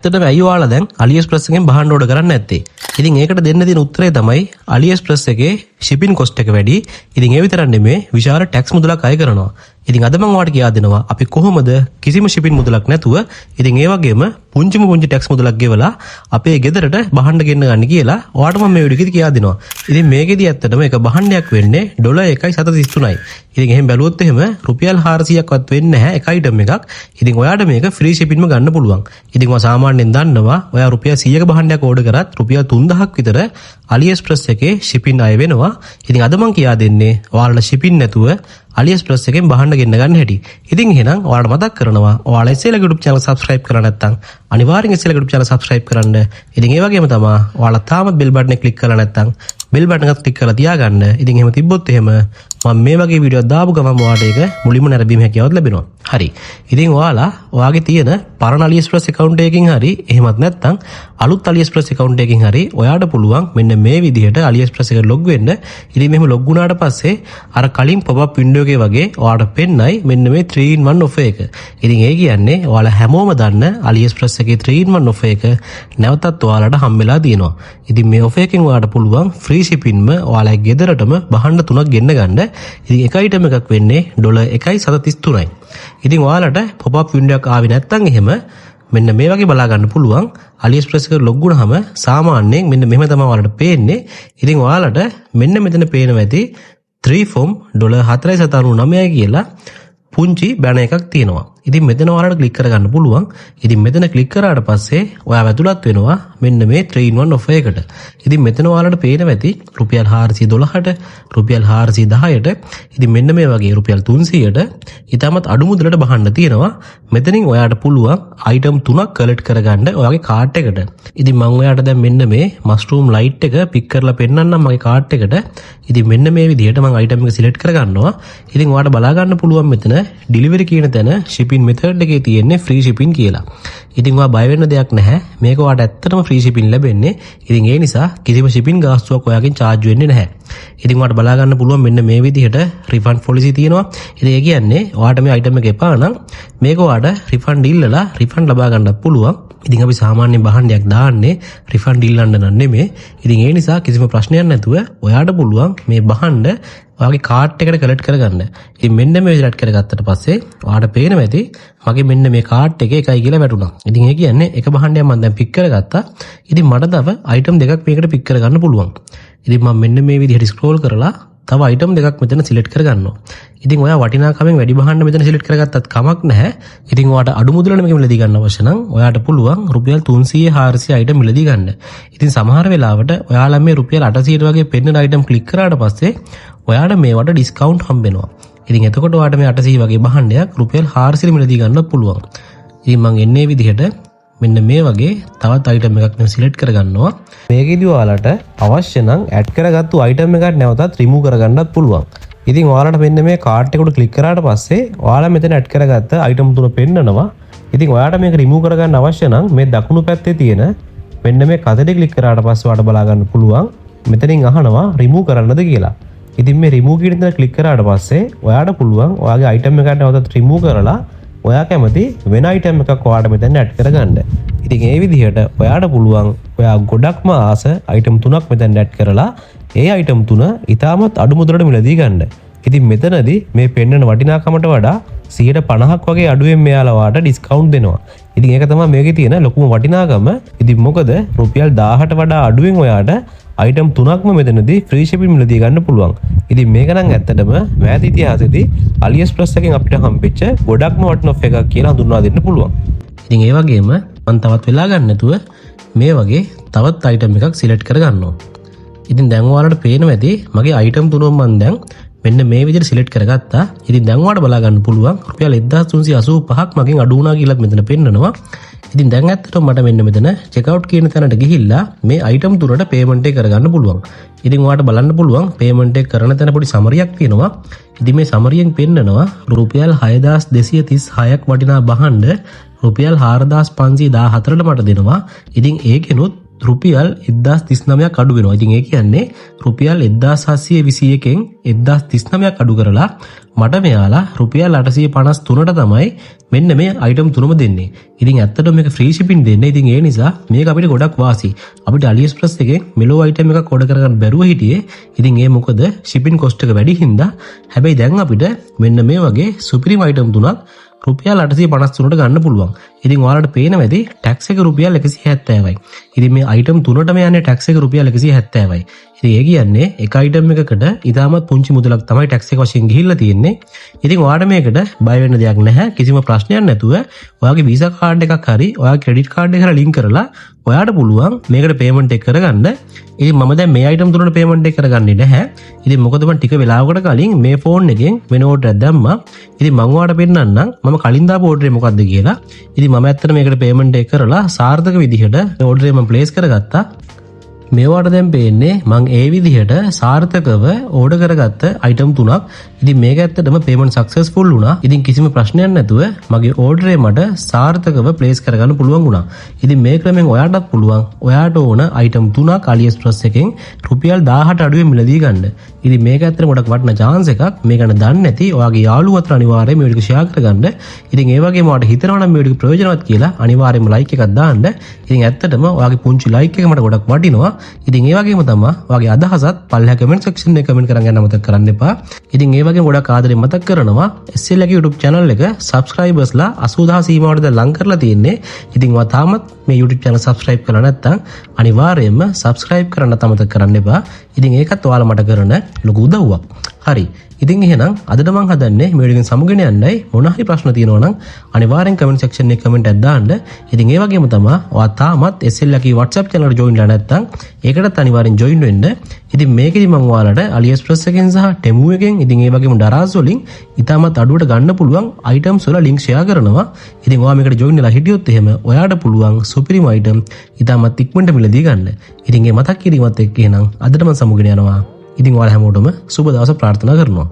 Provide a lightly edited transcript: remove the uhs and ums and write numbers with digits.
ඇත්තටම ඇයි ඔයාලා දැන් AliExpress එකෙන් බහන්න ඕඩර් කරන්නේ නැත්තේ? ඉතින් ඒකට දෙන්න තියෙන උත්තරය තමයි AliExpress එකේ shipping cost එක වැඩි. ඉතින් ඒ විතරක් නෙමෙයි විශාල tax මුදලක් අය කරනවා. ඉතින් අද මම ඔයාලට කියා දෙනවා අපි කොහොමද කිසිම shipping මුදලක් නැතුව ඉතින් ඒ වගේම පුංචිම පුංචි tax මුදලක් ගෙවලා අපේ ගෙදරට බහන්න ගෙන්න ගන්න කියලා ඔයාලට මම මේ වීඩියෝ එකේ කියා දෙනවා. ඉතින් මේකෙදි ඇත්තටම එක බහන්නයක් වෙන්නේ $1.133යි. ඉතින් එහෙම බැලුවොත් එහෙම රුපියල් 400ක්වත් වෙන්නේ නැහැ එක item එකක්. ඉතින් ඔයාලට මේක free shipping ම ගන්න පුළුවන්. ඉතින් ඔයා සාමාන්‍යයෙන් දන්නවා ඔයා රුපියල් 100ක බහන්නයක් ඕඩර් කරත් රුපියල් 3000ක් විතර AliExpress එකේ shipping අය වෙනවා. ඉතින් අද මම කියා දෙන්නේ ඔයාලට shipping නැතුව AliExpress එකෙන් බහන්න ගෙන්න ගන්න හැටි. ඉතින් එහෙනම් ඔයාලට මතක් කරනවා ඔයාලා SLA YouTube channel subscribe කරලා නැත්නම් අනිවාර්යෙන් SLA YouTube channel subscribe කරන්න. ඉතින් ඒ වගේම තමයි ඔයාලා තාමත් bell button එක click කරලා නැත්නම් bell button එක click කරලා තියාගන්න. ඉතින් එහෙම තිබ්බොත් එහෙම මම මේ වගේ වීඩියෝ දාපු ගමන් ඔයාලට ඒක මුලින්ම නැරඹීම හැකියාවක් ලැබෙනවා. හරි. ඉතින් ඔයාලා ඔයාගේ තියෙන පරණ AliExpress account එකකින් හරි එහෙමත් නැත්නම් අලුත් AliExpress account එකකින් හරි ඔයාට පුළුවන් මෙන්න මේ විදිහට AliExpress එකට log වෙන්න. ඉතින් මෙහෙම log වුණාට පස්සේ අර කලින් pop up window එකේ වගේ ඔයාලට පෙන්නයි මෙන්න මේ 3-in-1 offer එක. ඉතින් ඒ කියන්නේ ඔයාලා හැමෝම දන්න AliExpress එකේ 3-in-1 offer එක නැවතත් ඔයාලට හම්බෙලා තියෙනවා. ඉතින් මේ offer එකෙන් ඔයාලට පුළුවන් free shipping ම ඔයාලගේ ගෙදරටම බහන්න 3ක් ගෙන්න ගන්න. ඉතින් එක item එකක් වෙන්නේ $1.133යි. ඉතින් ඔයාලට pop up window එකක් ආවේ නැත්නම් එහෙම මෙන්න මේ වගේ බලා ගන්න පුළුවන්. AliExpress එකට log වුණාම සාමාන්‍යයෙන් මෙන්න මෙහෙම තමයි ඔයාලට පේන්නේ. ඉතින් ඔයාලට මෙන්න මෙතන පේනවා ඇති 3 form $4.99 කියලා පුංචි බැනර් එකක් තියෙනවා. ඉතින් මෙතන ඔයාලට ක්ලික් කරගන්න පුළුවන්. ඉතින් මෙතන ක්ලික් කරාට පස්සේ ඔයාලා ඇතුළත් වෙනවා මෙන්න මේ 3-in-1 offer එකට. ඉතින් මෙතන ඔයාලට පේනවා ඇති රුපියල් 412ට, රුපියල් 410ට, ඉතින් මෙන්න මේ වගේ රුපියල් 300ට ඊටමත් අඩු මුදලට බහන්න තියෙනවා. මෙතනින් ඔයාට පුළුවන් item 3ක් කලෙක්ට් කරගන්න ඔයාගේ කාර්ට් එකට. ඉතින් මම ඔයාට දැන් මෙන්න මේ mushroom light එක පික් කරලා පෙන්නන්නම් මගේ කාර්ට් එකට. ඉතින් මෙන්න මේ විදිහට මම item එක select කරගන්නවා. ඉතින් ඔයාට බලා ගන්න පුළුවන් මෙතන delivery කියන තැන shipping method එකේ තියෙන්නේ free shipping කියලා. ඉතින් ඔයා බය වෙන්න දෙයක් නැහැ. මේක ඔයාට ඇත්තටම free shipping ලැබෙන්නේ. ඉතින් ඒ නිසා කිසිම shipping ගාස්තුවක් ඔයාගෙන් charge වෙන්නේ නැහැ. ඉතින් ඔයාට බලා ගන්න පුළුවන් මෙන්න මේ විදිහට refund policy තියෙනවා. ඉතින් ඒ කියන්නේ ඔයාට මේ item එක එපා නම් මේක ඔයාට refund ඉල්ලලා refund ලබා ගන්නත් පුළුවන්. ඉතින් අපි සාමාන්‍යයෙන් බහන්නයක් දාන්නේ refund ඉල්ලන්න නෙමෙයි. ඉතින් ඒ නිසා කිසිම ප්‍රශ්නයක් නැතුව ඔයාට පුළුවන් මේ බහන්න ඔයාගේ කාර්ට් එකට කලෙක්ට් කරගන්න. ඉතින් මෙන්න මේ විදිහට කරගත්තට පස්සේ ඔයාට පේනවා ඇති මගේ මෙන්න මේ කාර්ට් එකේ එකයි කියලා වැටුණා. ඉතින් ඒ කියන්නේ එක බහන්නයක් මම දැන් පික් කරගත්තා. ඉතින් මට තව item දෙකක් මේකට පික් කරගන්න පුළුවන්. ඉතින් මම මෙන්න මේ විදිහට scroll කරලා තව item දෙකක් මෙතන select කරගන්නවා. ඉතින් ඔයා වටිනාකමෙන් වැඩි බහන්න මෙතන select කරගත්තත් කමක් නැහැ. ඉතින් ඔයාට අඩු මුදලට මේක මිලදී ගන්න අවශ්‍ය නම් ඔයාට පුළුවන් රුපියල් 300 400 item මිලදී ගන්න. ඉතින් සමහර වෙලාවට ඔයාලා මේ රුපියල් 800ට වගේ පෙන්නන item click කරාට පස්සේ ඔයාට මේවට discount හම්බෙනවා. ඉතින් එතකොට ඔයාට මේ 800 වගේ බහන්නයක් රුපියල් 400 මිලදී ගන්න පුළුවන්. ඉතින් මම එන්නේ විදිහට මෙන්න මේ වගේ තවත් item එකක් නේ select කරගන්නවා. මේකෙදි ඔයාලට අවශ්‍ය නම් add කරගත්තු item එකක් නැවතත් remove කරගන්නත් පුළුවන්. ඉතින් ඔයාලට මෙන්න මේ cart එකට click කරාට පස්සේ ඔයාලා මෙතන add කරගත්ත item තුන පෙන්නනවා. ඉතින් ඔයාලට මේක remove කරගන්න අවශ්‍ය නම් මේ දකුණු පැත්තේ තියෙන මෙන්න මේ කතේ click කරාට පස්සේ ඔයාලට බලා ගන්න පුළුවන් මෙතනින් අහනවා remove කරන්නද කියලා. ඉතින් මේ remove කියන තැන click කරාට පස්සේ ඔයාට පුළුවන් ඔයාගේ item එකකට නැවතත් remove කරලා ඔයා කැමති වෙන item එකක් ඔයාට මෙතන add කරගන්න. ඉතින් ඒ විදිහට ඔයාට පුළුවන් ඔයා ගොඩක්ම ආස item 3ක් මෙතන add කරලා ඒ item 3 ඉතාමත් අඩු මුදලට මිලදී ගන්න. ඉතින් මෙතනදී මේ පෙන්නන වටිනාකමට වඩා 50% වගේ අඩුවෙන් මෙයාලා ඔයාට discount දෙනවා. ඉතින් ඒක තමයි මේකේ තියෙන ලොකුම වටිනාකම. ඉතින් මොකද රුපියල් 1000ට වඩා අඩුවෙන් ඔයාට item 3ක්ම මෙතනදී free shipping මිලදී ගන්න පුළුවන්. ඉතින් මේක නම් ඇත්තටම මෑත ඉතිහාසයේදී AliExpress එකෙන් අපිට හම්බෙච්ච ගොඩක්ම වටින offer එකක් කියලා හඳුන්වා දෙන්න පුළුවන්. ඉතින් ඒ වගේම මම තවත් වෙලා ගන්න නැතුව මේ වගේ තවත් item එකක් select කරගන්නවා. ඉතින් දැන් ඔයාලට පේනවා ඇති මගේ item තුනම මම දැන් මෙන්න මේ විදිහට select කරගත්තා. ඉතින් දැන් ඔයාලට බලා ගන්න පුළුවන් රුපියල් 1385ක් මගෙන් අඩු වුණා කියලා මෙතන පෙන්නනවා. ඉතින් දැන් ඇත්තටම මට මෙන්න මෙතන check out කියන තැනට ගිහිල්ලා මේ item තුනට payment එක කරගන්න පුළුවන්. ඉතින් ඔයාලට බලන්න පුළුවන් payment එක කරන තැන පොඩි සමරියක් තියෙනවා. ඉතින් මේ සමරියෙන් පෙන්නනවා රුපියල් 6236ක් වටිනා බහන්න රුපියල් 4514ට මට දෙනවා. ඉතින් ඒකෙනුත් රුපියල් 1039ක් අඩු වෙනවා. ඉතින් ඒ කියන්නේ රුපියල් 1721කින් 1039ක් අඩු කරලා මට මෙයාලා රුපියල් 853ට තමයි මෙන්න මේ අයිටම් තුනම දෙන්නේ. ඉතින් ඇත්තටම මේක ෆ්‍රී shipping දෙන්නේ. ඉතින් ඒ නිසා මේක අපිට ගොඩක් වාසි. අපිට AliExpress එකෙන් මෙලෝ අයිටම් එකක් ඕඩර් කරගන්න බැරුව හිටියේ. ඉතින් ඒ මොකද shipping cost එක වැඩි හින්දා. හැබැයි දැන් අපිට මෙන්න මේ වගේ සුපිරිම අයිටම් තුනක් රුපියල් 853ට ගන්න පුළුවන්. ඉතින් ඔයාලට පේනවා ඇති ටැක්ස් එක රුපියල් 170යි. ඉතින් මේ අයිටම් තුනටම යන්නේ ටැක්ස් එක රුපියල් 170යි. ඉතින් ඒ කියන්නේ එක අයිටම් එකකට ඉතාමත් පුංචි මුදලක් තමයි ටැක්ස් එක වශයෙන් ගිහිල්ලා තියෙන්නේ. ඉතින් ඔයාලට මේකට බය වෙන්න දෙයක් නැහැ. කිසිම ප්‍රශ්නයක් නැතුව ඔයාගේ වීසා කාඩ් එකක් හරි ඔයාගේ ක්‍රෙඩිට් කාඩ් එක හරි ලින්ක් කරලා ඔයාට පුළුවන් මේකට පේමන්ට් එක කරගන්න. ඉතින් මම දැන් මේ අයිටම් තුනට පේමන්ට් එක කරගන්නේ නැහැ. ඉතින් මොකද මම ටික වෙලාවකට කලින් මේ ෆෝන් එකෙන් වෙන ඕඩර් එකක් දැම්මා. ඉතින් මම ඔයාලට පෙන්නන්නම් මම කලින් දාපු ඕඩරේ මොකක්ද කියලා. ඉතින් මම ඇත්තට මේකට පේමන්ට් එක කරලා සාර්ථක විදිහට ඕඩරේ මම ප්ලේස් කරගත්තා. මේවට දැන් පේන්නේ මං ඒ විදිහට සාර්ථකව ඕඩර් කරගත්ත අයිටම් තුනක්. ඉතින් මේක ඇත්තටම පේමන්ට් සක්සස්ෆුල් වුණා. ඉතින් කිසිම ප්‍රශ්නයක් නැතුව මගේ ඕඩරේ මට සාර්ථකව ප්ලේස් කරගන්න පුළුවන් වුණා. ඉතින් මේ ක්‍රමෙන් ඔයාටත් පුළුවන් ඔයාට ඕන අයිටම් තුනක් AliExpress එකෙන් රුපියල් 1000ට අඩුවෙන් මිලදී ගන්න. ඉතින් මේක ඇත්තටම ගොඩක් වටින chance එකක්. මේක ගැන දන්නේ නැති ඔයාගේ යාළුවෝ අතර අනිවාර්යයෙන් මේ වීඩියෝ ෂෙයා කරගන්න. ඉතින් ඒ වගේම ඔයාලට හිතනවා නම් මේ වීඩියෝ ප්‍රයෝජනවත් කියලා අනිවාර්යයෙන්ම ලයික් එකක් දාන්න. ඉතින් ඇත්තටම ඔයාගේ පුංචි ලයික් එක මට ගොඩක් වටිනවා. ඉතින් ඒ වගේම තමයි ඔයාගේ අදහසත් පල්ලෙහා කමෙන්ට් සෙක්ෂන් එකේ කමෙන්ට් කරන් යන්න මතක කරන්න එපා. ඉතින් ඒ වගේම ගොඩක් ආදරෙන් මතක් කරනවා SL ගේ YouTube channel එක subscribersලා 80000 සීමාවට දැන් ලං කරලා තියෙන්නේ. ඉතින් ඔයා තාමත් මේ YouTube channel subscribe කරලා නැත්නම් අනිවාර්යයෙන්ම subscribe කරන්න අමතක කරන්න එපා. ඉතින් ඒකත් ඔයාලා මට කරන ලොකු උදව්වක්. හරි. ඉතින් එහෙනම් අදට මම හදන්නේ මේ වීඩියෝෙන් සමුගෙන යන්නයි. මොන හරි ප්‍රශ්න තියෙනවා නම් අනිවාර්යෙන් කමෙන්ට් සෙක්ෂන් එකේ කමෙන්ට් එකක් දාන්න. ඉතින් ඒ වගේම තමයි ඔයා තාමත් SL ගේ WhatsApp channel එකට join වෙලා නැත්නම් ඒකටත් අනිවාර්යෙන් join වෙන්න. ඉතින් මේකෙදි මම ඔයාලට AliExpress එකෙන් සහ Temu එකෙන් ඉතින් ඒ වගේම Daraz වලින් ඉතාමත් අඩුවට ගන්න පුළුවන් items වල link share කරනවා. ඉතින් ඔයා මේකට join වෙලා හිටියොත් එහෙම ඔයාට පුළුවන් සුපිරිම item ඉතාමත් ඉක්මනට මිලදී ගන්න. ඉතින් මේ මතක් කිරීමත් එක්ක එහෙනම් අදට මම සමුගෙන යනවා. ඉතින් ඔයාලා හැමෝටම සුබ දවසක් ප්‍රාර්ථනා කරනවා.